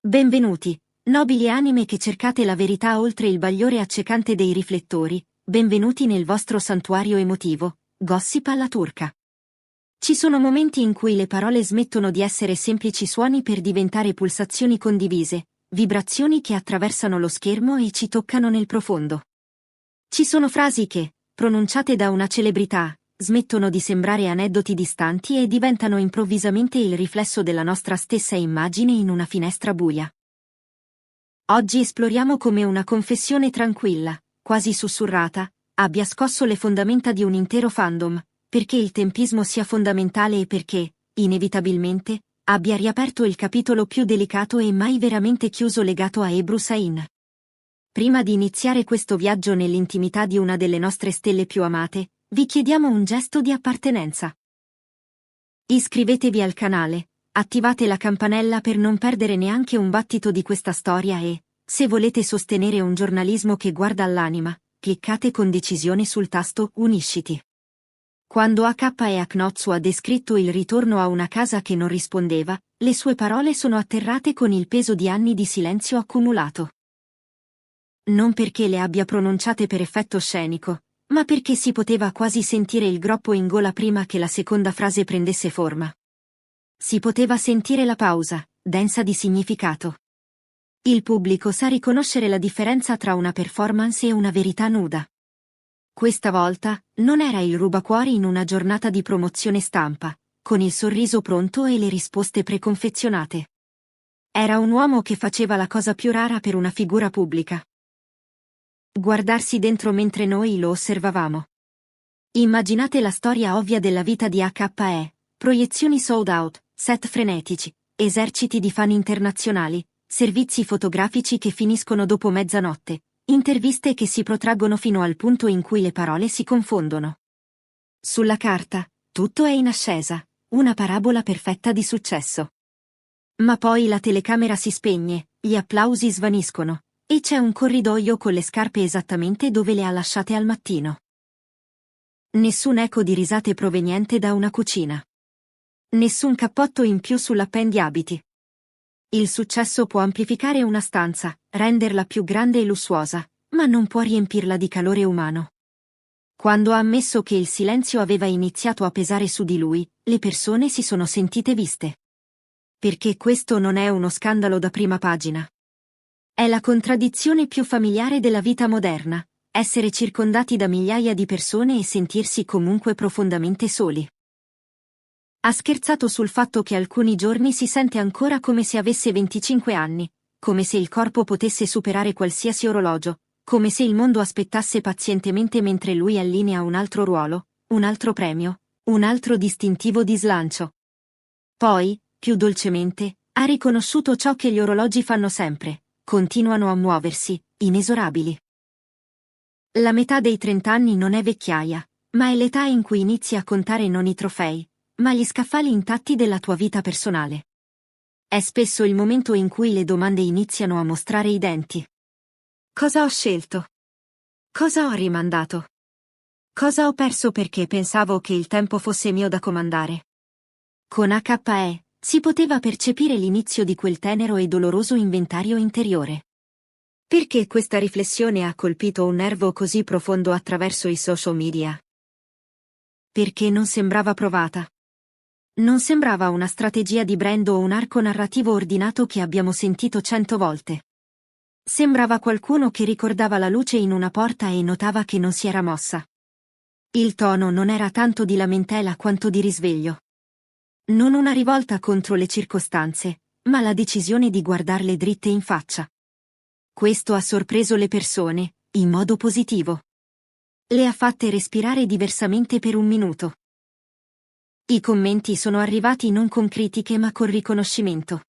Benvenuti, nobili anime che cercate la verità oltre il bagliore accecante dei riflettori, benvenuti nel vostro santuario emotivo, Gossip alla turca. Ci sono momenti in cui le parole smettono di essere semplici suoni per diventare pulsazioni condivise, vibrazioni che attraversano lo schermo e ci toccano nel profondo. Ci sono frasi che, pronunciate da una celebrità, smettono di sembrare aneddoti distanti e diventano improvvisamente il riflesso della nostra stessa immagine in una finestra buia. Oggi esploriamo come una confessione tranquilla, quasi sussurrata, abbia scosso le fondamenta di un intero fandom, perché il tempismo sia fondamentale e perché, inevitabilmente, abbia riaperto il capitolo più delicato e mai veramente chiuso legato a Ebru Sain. Prima di iniziare questo viaggio nell'intimità di una delle nostre stelle più amate, vi chiediamo un gesto di appartenenza. Iscrivetevi al canale, attivate la campanella per non perdere neanche un battito di questa storia e, se volete sostenere un giornalismo che guarda all'anima, cliccate con decisione sul tasto Unisciti. Quando AKE Aknotsu ha descritto il ritorno a una casa che non rispondeva, le sue parole sono atterrate con il peso di anni di silenzio accumulato. Non perché le abbia pronunciate per effetto scenico, ma perché si poteva quasi sentire il groppo in gola prima che la seconda frase prendesse forma. Si poteva sentire la pausa, densa di significato. Il pubblico sa riconoscere la differenza tra una performance e una verità nuda. Questa volta, non era il rubacuori in una giornata di promozione stampa, con il sorriso pronto e le risposte preconfezionate. Era un uomo che faceva la cosa più rara per una figura pubblica. Guardarsi dentro mentre noi lo osservavamo. Immaginate la storia ovvia della vita di AKE, proiezioni sold out, set frenetici, eserciti di fan internazionali, servizi fotografici che finiscono dopo mezzanotte, interviste che si protraggono fino al punto in cui le parole si confondono. Sulla carta, tutto è in ascesa, una parabola perfetta di successo. Ma poi la telecamera si spegne, gli applausi svaniscono, e c'è un corridoio con le scarpe esattamente dove le ha lasciate al mattino. Nessun eco di risate proveniente da una cucina. Nessun cappotto in più sull'appendiabiti. Il successo può amplificare una stanza, renderla più grande e lussuosa, ma non può riempirla di calore umano. Quando ha ammesso che il silenzio aveva iniziato a pesare su di lui, le persone si sono sentite viste. Perché questo non è uno scandalo da prima pagina. È la contraddizione più familiare della vita moderna, essere circondati da migliaia di persone e sentirsi comunque profondamente soli. Ha scherzato sul fatto che alcuni giorni si sente ancora come se avesse 25 anni, come se il corpo potesse superare qualsiasi orologio, come se il mondo aspettasse pazientemente mentre lui allinea un altro ruolo, un altro premio, un altro distintivo di slancio. Poi, più dolcemente, ha riconosciuto ciò che gli orologi fanno sempre, continuano a muoversi, inesorabili. La metà dei 30 anni non è vecchiaia, ma è l'età in cui inizi a contare non i trofei, ma gli scaffali intatti della tua vita personale. È spesso il momento in cui le domande iniziano a mostrare i denti. Cosa ho scelto? Cosa ho rimandato? Cosa ho perso perché pensavo che il tempo fosse mio da comandare? Con AKE, si poteva percepire l'inizio di quel tenero e doloroso inventario interiore. Perché questa riflessione ha colpito un nervo così profondo attraverso i social media? Perché non sembrava provata. Non sembrava una strategia di brand o un arco narrativo ordinato che abbiamo sentito 100 volte. Sembrava qualcuno che ricordava la luce in una porta e notava che non si era mossa. Il tono non era tanto di lamentela quanto di risveglio. Non una rivolta contro le circostanze, ma la decisione di guardarle dritte in faccia. Questo ha sorpreso le persone, in modo positivo. Le ha fatte respirare diversamente per un minuto. I commenti sono arrivati non con critiche ma con riconoscimento.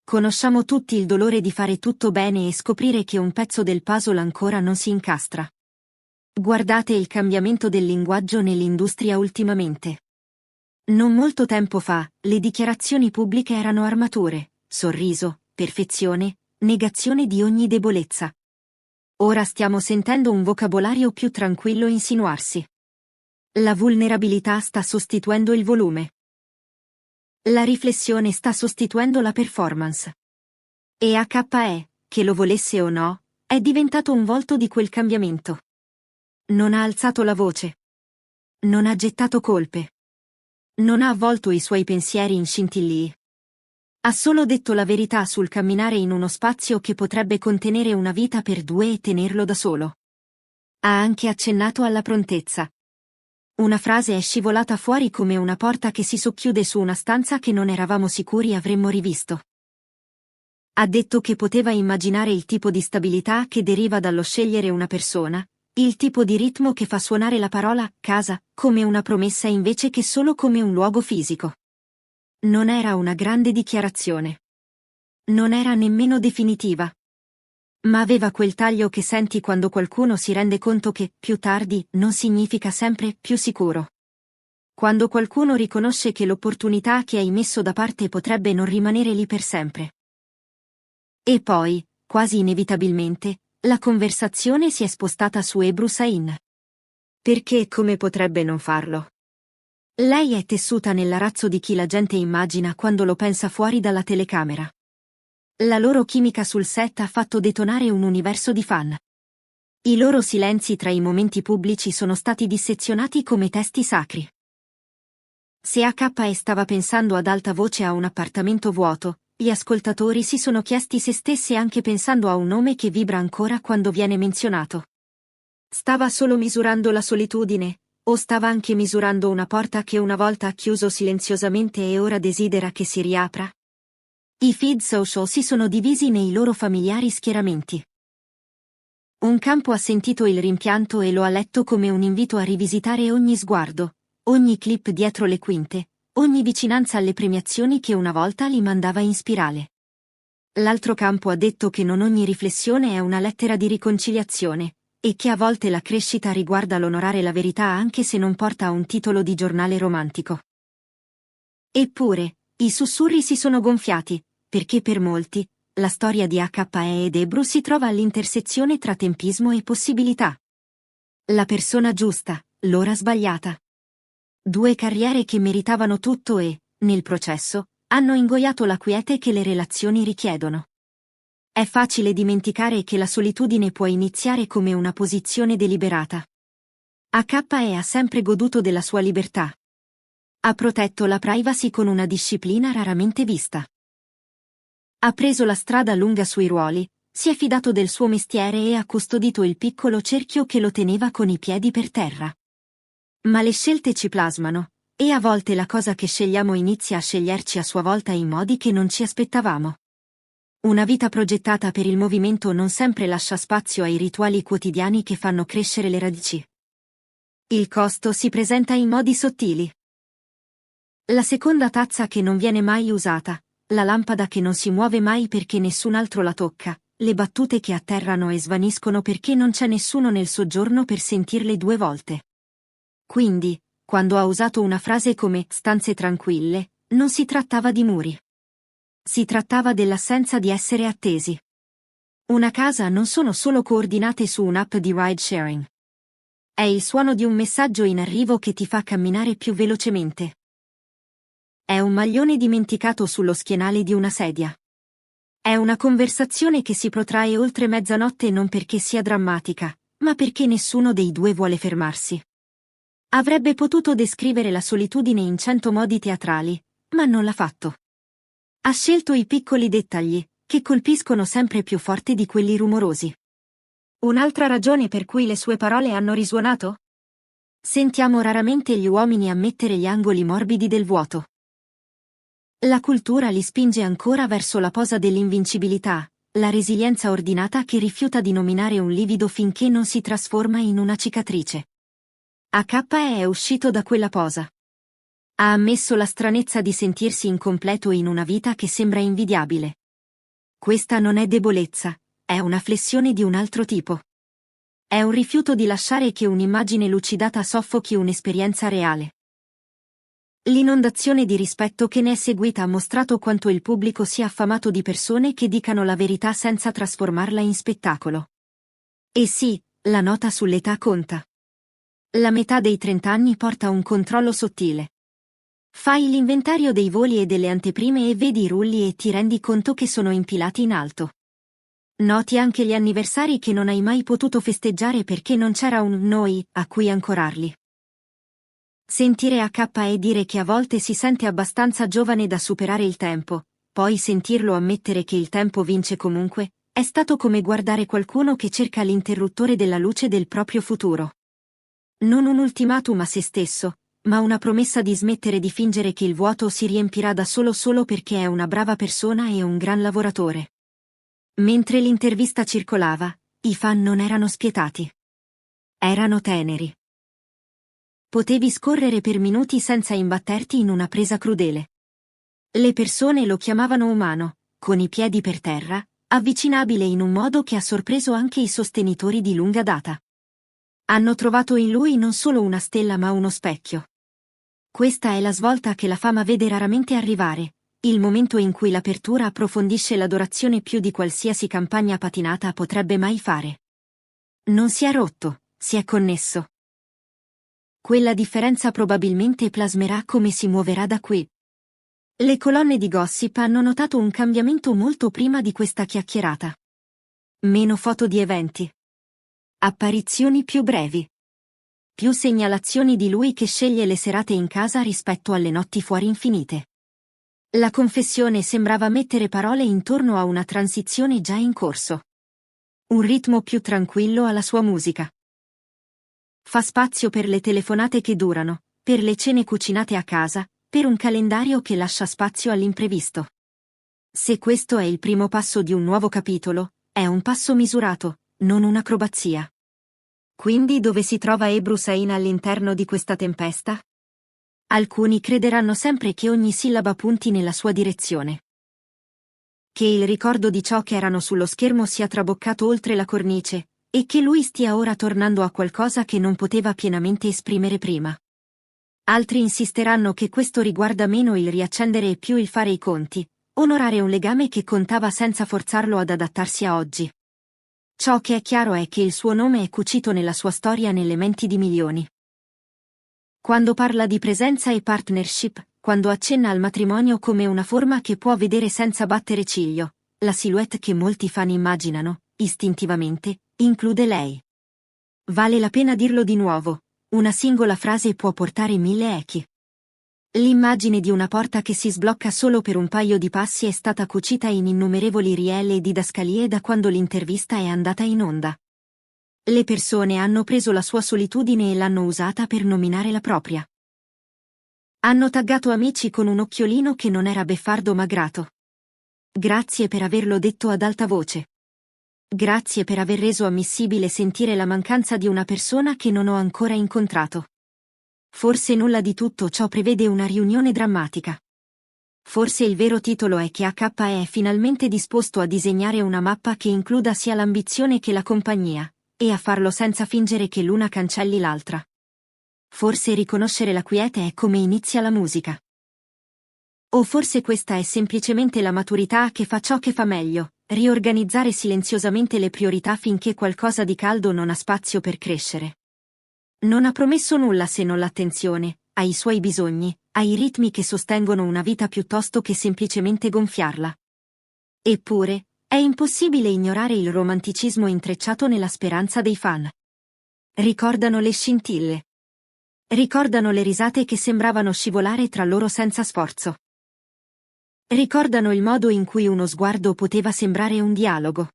Conosciamo tutti il dolore di fare tutto bene e scoprire che un pezzo del puzzle ancora non si incastra. Guardate il cambiamento del linguaggio nell'industria ultimamente. Non molto tempo fa, le dichiarazioni pubbliche erano armature, sorriso, perfezione, negazione di ogni debolezza. Ora stiamo sentendo un vocabolario più tranquillo insinuarsi. La vulnerabilità sta sostituendo il volume. La riflessione sta sostituendo la performance. E HE, che lo volesse o no, è diventato un volto di quel cambiamento. Non ha alzato la voce. Non ha gettato colpe. Non ha avvolto i suoi pensieri in scintillii. Ha solo detto la verità sul camminare in uno spazio che potrebbe contenere una vita per due e tenerlo da solo. Ha anche accennato alla prontezza. Una frase è scivolata fuori come una porta che si socchiude su una stanza che non eravamo sicuri avremmo rivisto. Ha detto che poteva immaginare il tipo di stabilità che deriva dallo scegliere una persona, il tipo di ritmo che fa suonare la parola casa come una promessa invece che solo come un luogo fisico. Non era una grande dichiarazione. Non era nemmeno definitiva. Ma aveva quel taglio che senti quando qualcuno si rende conto che più tardi non significa sempre più sicuro. Quando qualcuno riconosce che l'opportunità che hai messo da parte potrebbe non rimanere lì per sempre. E poi, quasi inevitabilmente, la conversazione si è spostata su Ebru Sain. Perché come potrebbe non farlo? Lei è tessuta nell'arazzo di chi la gente immagina quando lo pensa fuori dalla telecamera. La loro chimica sul set ha fatto detonare un universo di fan. I loro silenzi tra i momenti pubblici sono stati dissezionati come testi sacri. Se HE stava pensando ad alta voce a un appartamento vuoto, gli ascoltatori si sono chiesti se stesse anche pensando a un nome che vibra ancora quando viene menzionato. Stava solo misurando la solitudine, o stava anche misurando una porta che una volta ha chiuso silenziosamente e ora desidera che si riapra? I feed social si sono divisi nei loro familiari schieramenti. Un campo ha sentito il rimpianto e lo ha letto come un invito a rivisitare ogni sguardo, ogni clip dietro le quinte, ogni vicinanza alle premiazioni che una volta li mandava in spirale. L'altro campo ha detto che non ogni riflessione è una lettera di riconciliazione, e che a volte la crescita riguarda l'onorare la verità anche se non porta a un titolo di giornale romantico. Eppure, i sussurri si sono gonfiati, perché per molti, la storia di HE ed Ebru si trova all'intersezione tra tempismo e possibilità. La persona giusta, l'ora sbagliata. Due carriere che meritavano tutto e, nel processo, hanno ingoiato la quiete che le relazioni richiedono. È facile dimenticare che la solitudine può iniziare come una posizione deliberata. HE ha sempre goduto della sua libertà. Ha protetto la privacy con una disciplina raramente vista. Ha preso la strada lunga sui ruoli, si è fidato del suo mestiere e ha custodito il piccolo cerchio che lo teneva con i piedi per terra. Ma le scelte ci plasmano, e a volte la cosa che scegliamo inizia a sceglierci a sua volta in modi che non ci aspettavamo. Una vita progettata per il movimento non sempre lascia spazio ai rituali quotidiani che fanno crescere le radici. Il costo si presenta in modi sottili. La seconda tazza che non viene mai usata, la lampada che non si muove mai perché nessun altro la tocca, le battute che atterrano e svaniscono perché non c'è nessuno nel soggiorno per sentirle due volte. Quindi, quando ha usato una frase come stanze tranquille, non si trattava di muri. Si trattava dell'assenza di essere attesi. Una casa non sono solo coordinate su un'app di ride sharing. È il suono di un messaggio in arrivo che ti fa camminare più velocemente. È un maglione dimenticato sullo schienale di una sedia. È una conversazione che si protrae oltre mezzanotte non perché sia drammatica, ma perché nessuno dei due vuole fermarsi. Avrebbe potuto descrivere la solitudine in 100 modi teatrali, ma non l'ha fatto. Ha scelto i piccoli dettagli, che colpiscono sempre più forte di quelli rumorosi. Un'altra ragione per cui le sue parole hanno risuonato? Sentiamo raramente gli uomini ammettere gli angoli morbidi del vuoto. La cultura li spinge ancora verso la posa dell'invincibilità, la resilienza ordinata che rifiuta di nominare un livido finché non si trasforma in una cicatrice. HE è uscito da quella posa. Ha ammesso la stranezza di sentirsi incompleto in una vita che sembra invidiabile. Questa non è debolezza, è una flessione di un altro tipo. È un rifiuto di lasciare che un'immagine lucidata soffochi un'esperienza reale. L'inondazione di rispetto che ne è seguita ha mostrato quanto il pubblico sia affamato di persone che dicano la verità senza trasformarla in spettacolo. E sì, la nota sull'età conta. La metà dei 30 anni porta un controllo sottile. Fai l'inventario dei voli e delle anteprime e vedi i rulli e ti rendi conto che sono impilati in alto. Noti anche gli anniversari che non hai mai potuto festeggiare perché non c'era un noi a cui ancorarli. Sentire AK e dire che a volte si sente abbastanza giovane da superare il tempo, poi sentirlo ammettere che il tempo vince comunque, è stato come guardare qualcuno che cerca l'interruttore della luce del proprio futuro. Non un ultimatum a se stesso, ma una promessa di smettere di fingere che il vuoto si riempirà da solo perché è una brava persona e un gran lavoratore. Mentre l'intervista circolava, i fan non erano spietati. Erano teneri. Potevi scorrere per minuti senza imbatterti in una presa crudele. Le persone lo chiamavano umano, con i piedi per terra, avvicinabile in un modo che ha sorpreso anche i sostenitori di lunga data. Hanno trovato in lui non solo una stella ma uno specchio. Questa è la svolta che la fama vede raramente arrivare, il momento in cui l'apertura approfondisce l'adorazione più di qualsiasi campagna patinata potrebbe mai fare. Non si è rotto, si è connesso. Quella differenza probabilmente plasmerà come si muoverà da qui. Le colonne di gossip hanno notato un cambiamento molto prima di questa chiacchierata. Meno foto di eventi. Apparizioni più brevi. Più segnalazioni di lui che sceglie le serate in casa rispetto alle notti fuori infinite. La confessione sembrava mettere parole intorno a una transizione già in corso. Un ritmo più tranquillo alla sua musica. Fa spazio per le telefonate che durano, per le cene cucinate a casa, per un calendario che lascia spazio all'imprevisto. Se questo è il primo passo di un nuovo capitolo, è un passo misurato, non un'acrobazia. Quindi dove si trova Ebru Sain all'interno di questa tempesta? Alcuni crederanno sempre che ogni sillaba punti nella sua direzione. Che il ricordo di ciò che erano sullo schermo sia traboccato oltre la cornice, e che lui stia ora tornando a qualcosa che non poteva pienamente esprimere prima. Altri insisteranno che questo riguarda meno il riaccendere e più il fare i conti, onorare un legame che contava senza forzarlo ad adattarsi a oggi. Ciò che è chiaro è che il suo nome è cucito nella sua storia nelle menti di milioni. Quando parla di presenza e partnership, quando accenna al matrimonio come una forma che può vedere senza battere ciglio, la silhouette che molti fan immaginano, istintivamente, include lei. Vale la pena dirlo di nuovo, una singola frase può portare 1000 echi. L'immagine di una porta che si sblocca solo per un paio di passi è stata cucita in innumerevoli riel e didascalie da quando l'intervista è andata in onda. Le persone hanno preso la sua solitudine e l'hanno usata per nominare la propria. Hanno taggato amici con un occhiolino che non era beffardo ma grato. Grazie per averlo detto ad alta voce. Grazie per aver reso ammissibile sentire la mancanza di una persona che non ho ancora incontrato. Forse nulla di tutto ciò prevede una riunione drammatica. Forse il vero titolo è che AKE è finalmente disposto a disegnare una mappa che includa sia l'ambizione che la compagnia, e a farlo senza fingere che l'una cancelli l'altra. Forse riconoscere la quiete è come inizia la musica. O forse questa è semplicemente la maturità che fa ciò che fa meglio, riorganizzare silenziosamente le priorità finché qualcosa di caldo non ha spazio per crescere. Non ha promesso nulla se non l'attenzione, ai suoi bisogni, ai ritmi che sostengono una vita piuttosto che semplicemente gonfiarla. Eppure, è impossibile ignorare il romanticismo intrecciato nella speranza dei fan. Ricordano le scintille. Ricordano le risate che sembravano scivolare tra loro senza sforzo. Ricordano il modo in cui uno sguardo poteva sembrare un dialogo.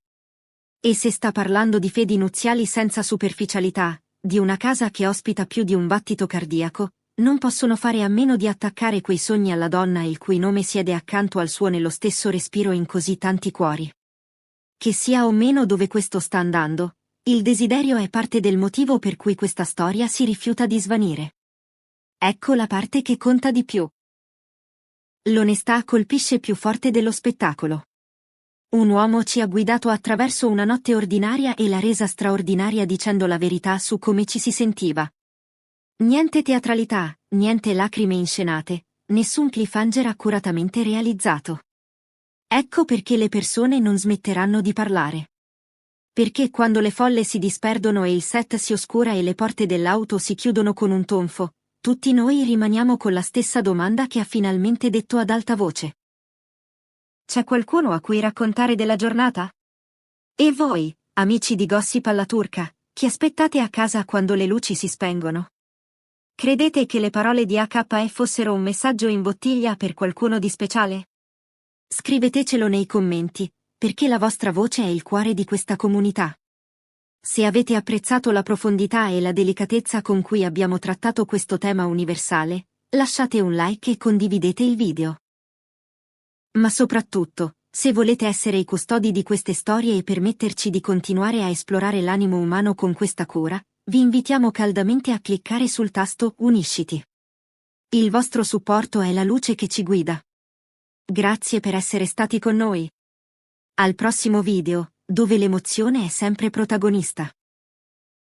E se sta parlando di fedi nuziali senza superficialità, di una casa che ospita più di un battito cardiaco, non possono fare a meno di attaccare quei sogni alla donna il cui nome siede accanto al suo nello stesso respiro in così tanti cuori. Che sia o meno dove questo sta andando, il desiderio è parte del motivo per cui questa storia si rifiuta di svanire. Ecco la parte che conta di più. L'onestà colpisce più forte dello spettacolo. Un uomo ci ha guidato attraverso una notte ordinaria e l'ha resa straordinaria dicendo la verità su come ci si sentiva. Niente teatralità, niente lacrime inscenate, nessun cliffhanger accuratamente realizzato. Ecco perché le persone non smetteranno di parlare. Perché quando le folle si disperdono e il set si oscura e le porte dell'auto si chiudono con un tonfo, tutti noi rimaniamo con la stessa domanda che ha finalmente detto ad alta voce. C'è qualcuno a cui raccontare della giornata? E voi, amici di Gossip alla Turca, chi aspettate a casa quando le luci si spengono? Credete che le parole di AKE fossero un messaggio in bottiglia per qualcuno di speciale? Scrivetecelo nei commenti, perché la vostra voce è il cuore di questa comunità. Se avete apprezzato la profondità e la delicatezza con cui abbiamo trattato questo tema universale, lasciate un like e condividete il video. Ma soprattutto, se volete essere i custodi di queste storie e permetterci di continuare a esplorare l'animo umano con questa cura, vi invitiamo caldamente a cliccare sul tasto Unisciti. Il vostro supporto è la luce che ci guida. Grazie per essere stati con noi. Al prossimo video, dove l'emozione è sempre protagonista.